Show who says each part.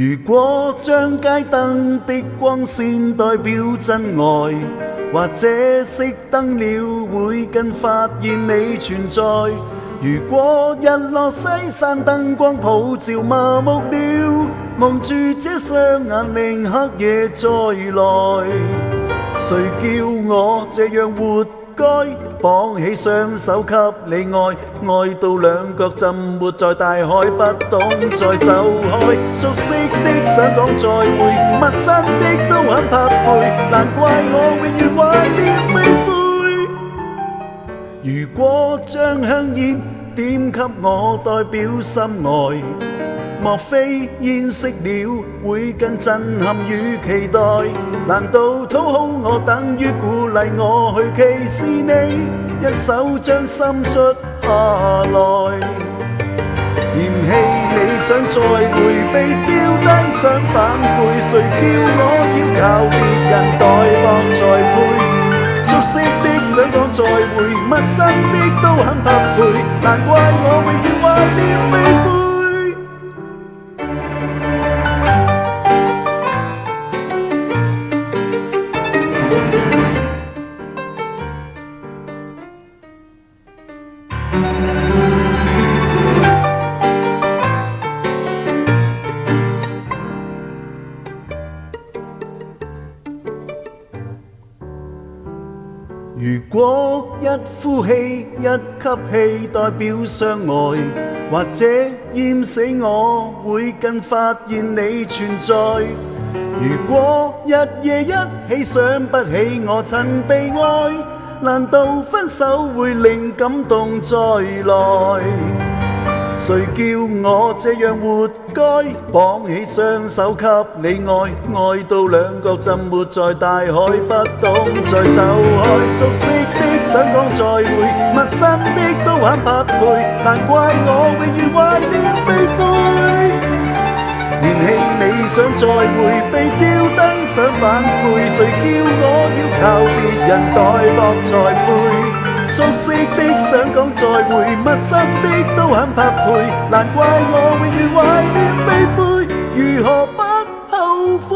Speaker 1: 如果將街燈的光線代表真愛，或者熄燈了會更發現你存在。如果日落西山燈光普照麻木了，望住這雙眼令黑夜再來，誰叫我這樣活該？綁起雙手給你愛，愛到兩腳浸沒在大海，不懂再走開。熟悉的想講再會，陌生的都很匹配，難怪我永遠懷念飛灰。如果將香煙點給我代表心愛，莫非煙熄了會更震撼與期待？難道討好我等於鼓勵我去歧視你？一手將心摔下來，嫌棄你想再回避，丟低想反悔，誰叫我要靠別人代薄才配？熟悉的想講再會，陌生的都很匹配，難怪我永遠懷念飛灰。如果一呼氣一吸氣代表相愛，或者淹死我會更發現你存在。如果日夜一起想不起我曾被愛，難道分手會令感動再來？誰叫我這樣活該？綁起雙手給你愛，愛到兩腳浸沒在大海，不懂再走開。熟悉的想講再會，陌生的都很匹配，難怪我永遠懷念飛灰。嫌棄你想再回避，丟低想反悔，誰叫我要靠別人代薄才配？熟悉的想講再會，陌生的都很匹配，難怪我永遠懷念飛灰，如何不後悔？